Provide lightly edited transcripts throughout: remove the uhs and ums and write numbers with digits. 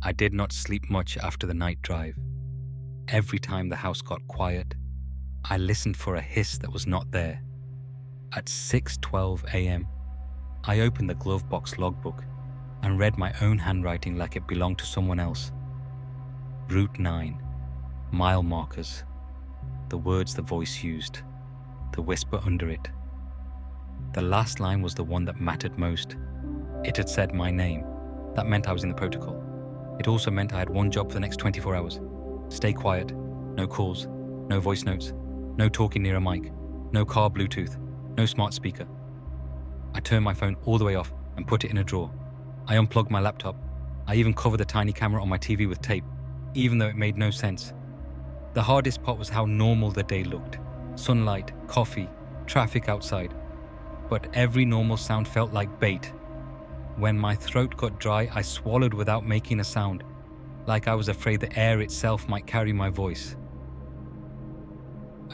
I did not sleep much after the night drive. Every time the house got quiet, I listened for a hiss that was not there. At 6:12 a.m., I opened the glove box logbook and read my own handwriting like it belonged to someone else. Route 9, mile markers, the words the voice used, the whisper under it. The last line was the one that mattered most. It had said my name. That meant I was in the protocol. It also meant I had one job for the next 24 hours. Stay quiet, no calls, no voice notes, no talking near a mic, no car Bluetooth, no smart speaker. I turned my phone all the way off and put it in a drawer. I unplugged my laptop. I even covered the tiny camera on my TV with tape, even though it made no sense. The hardest part was how normal the day looked. Sunlight, coffee, traffic outside. But every normal sound felt like bait. When my throat got dry, I swallowed without making a sound, like I was afraid the air itself might carry my voice.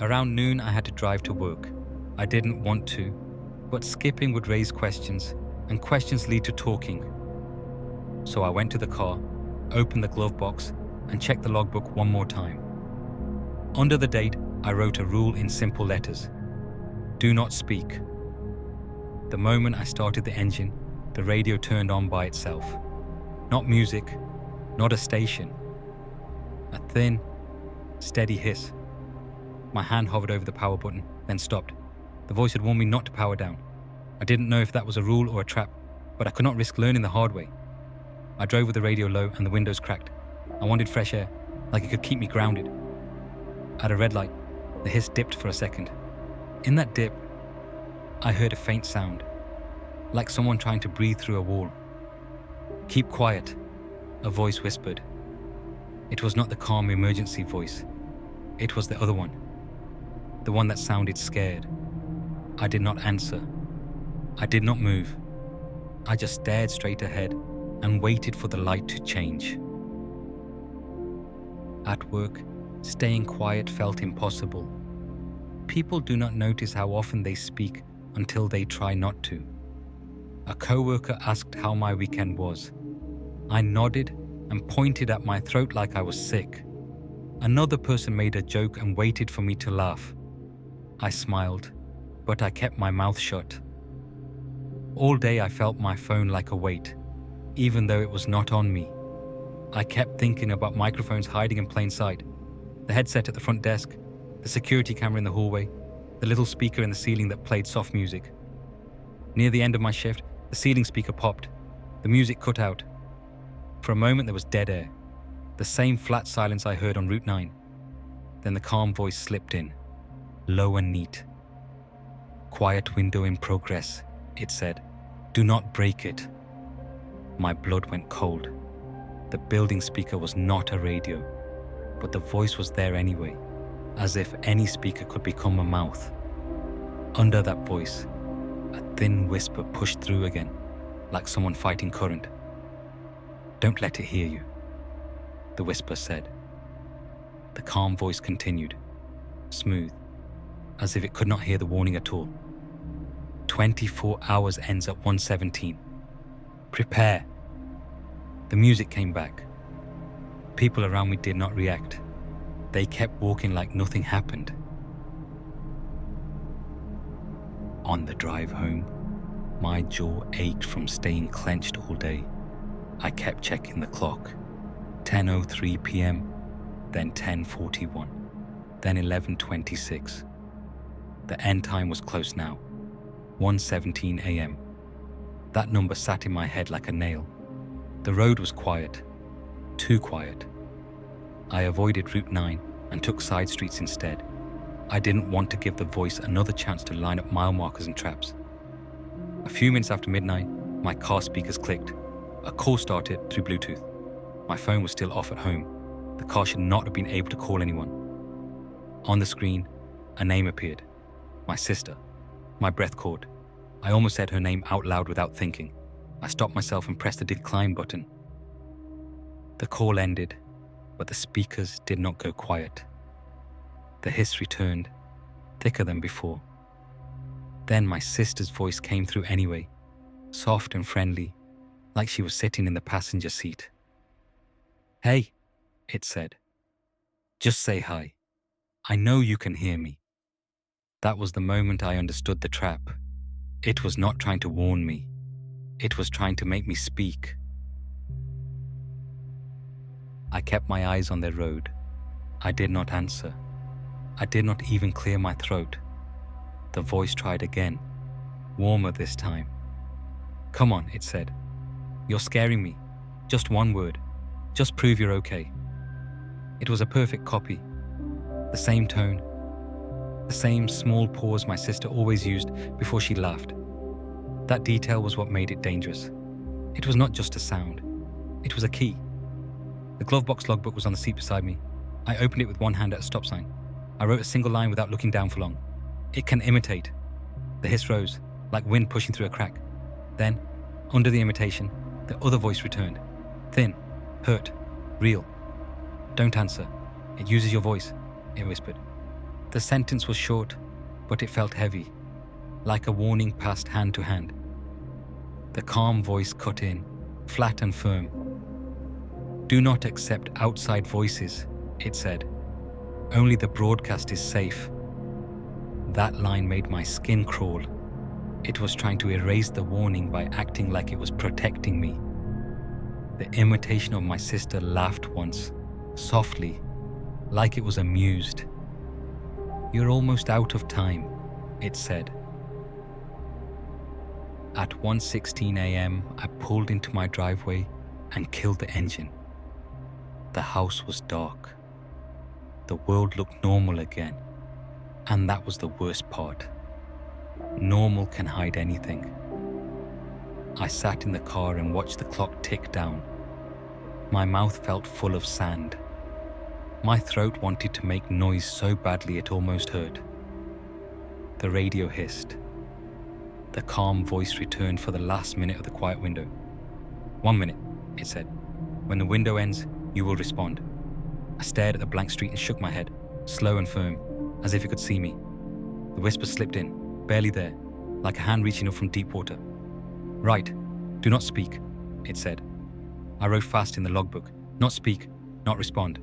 Around noon, I had to drive to work. I didn't want to, but skipping would raise questions, and questions lead to talking. So I went to the car, opened the glove box, and checked the logbook one more time. Under the date, I wrote a rule in simple letters. Do not speak. The moment I started the engine, the radio turned on by itself. Not music, not a station. A thin, steady hiss. My hand hovered over the power button, then stopped. The voice had warned me not to power down. I didn't know if that was a rule or a trap, but I could not risk learning the hard way. I drove with the radio low and the windows cracked. I wanted fresh air, like it could keep me grounded. At a red light, the hiss dipped for a second. In that dip, I heard a faint sound, like someone trying to breathe through a wall. Keep quiet, a voice whispered. It was not the calm emergency voice. It was the other one, the one that sounded scared. I did not answer. I did not move. I just stared straight ahead and waited for the light to change. At work, staying quiet felt impossible. People do not notice how often they speak until they try not to. A coworker asked how my weekend was. I nodded and pointed at my throat like I was sick. Another person made a joke and waited for me to laugh. I smiled, but I kept my mouth shut. All day I felt my phone like a weight, even though it was not on me. I kept thinking about microphones hiding in plain sight, the headset at the front desk, the security camera in the hallway, the little speaker in the ceiling that played soft music. Near the end of my shift, the ceiling speaker popped. The music cut out. For a moment there was dead air, the same flat silence I heard on Route 9. Then the calm voice slipped in, low and neat. Quiet window in progress, it said. Do not break it. My blood went cold. The building speaker was not a radio, but the voice was there anyway, as if any speaker could become a mouth. Under that voice, a thin whisper pushed through again, like someone fighting current. Don't let it hear you, the whisper said. The calm voice continued, smooth, as if it could not hear the warning at all. 24 hours ends at 1:17. Prepare. The music came back. People around me did not react. They kept walking like nothing happened. On the drive home, my jaw ached from staying clenched all day. I kept checking the clock. 10:03 p.m., then 10:41, then 11:26. The end time was close now, 1:17 a.m. That number sat in my head like a nail. The road was quiet, too quiet. I avoided Route 9 and took side streets instead. I didn't want to give the voice another chance to line up mile markers and traps. A few minutes after midnight, my car speakers clicked. A call started through Bluetooth. My phone was still off at home. The car should not have been able to call anyone. On the screen, a name appeared. My sister. My breath caught. I almost said her name out loud without thinking. I stopped myself and pressed the decline button. The call ended, but the speakers did not go quiet. The hiss returned, thicker than before. Then my sister's voice came through anyway, soft and friendly, like she was sitting in the passenger seat. "Hey," it said. "Just say hi. I know you can hear me." That was the moment I understood the trap. It was not trying to warn me. It was trying to make me speak. I kept my eyes on the road. I did not answer. I did not even clear my throat. The voice tried again, warmer this time. "Come on," it said. "You're scaring me. Just one word. Just prove you're okay." It was a perfect copy. The same tone. The same small pause my sister always used before she laughed. That detail was what made it dangerous. It was not just a sound. It was a key. The glovebox logbook was on the seat beside me. I opened it with one hand at a stop sign. I wrote a single line without looking down for long. "It can imitate." The hiss rose, like wind pushing through a crack. Then, under the imitation, the other voice returned. Thin, hurt, real. "Don't answer. It uses your voice," it whispered. The sentence was short, but it felt heavy, like a warning passed hand to hand. The calm voice cut in, flat and firm. "Do not accept outside voices," it said. "Only the broadcast is safe." That line made my skin crawl. It was trying to erase the warning by acting like it was protecting me. The imitation of my sister laughed once, softly, like it was amused. "You're almost out of time," it said. At 1:16 a.m., I pulled into my driveway and killed the engine. The house was dark. The world looked normal again. And that was the worst part. Normal can hide anything. I sat in the car and watched the clock tick down. My mouth felt full of sand. My throat wanted to make noise so badly it almost hurt. The radio hissed. The calm voice returned for the last minute of the quiet window. "1 minute," it said. "When the window ends, you will respond." I stared at the blank street and shook my head, slow and firm, as if it could see me. The whisper slipped in, barely there, like a hand reaching up from deep water. "Right, do not speak," it said. I wrote fast in the logbook. "Not speak, not respond.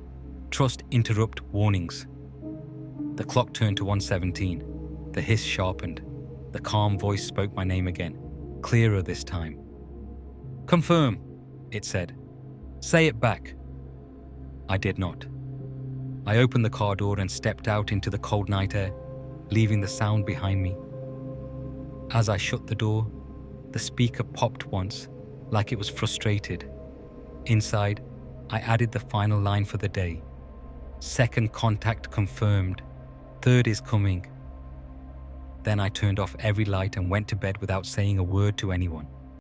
Trust interrupt warnings." The clock turned to 1:17. The hiss sharpened. The calm voice spoke my name again, clearer this time. "Confirm," it said. "Say it back." I did not. I opened the car door and stepped out into the cold night air, leaving the sound behind me. As I shut the door, the speaker popped once, like it was frustrated. Inside, I added the final line for the day. "Second contact confirmed. Third is coming." Then I turned off every light and went to bed without saying a word to anyone.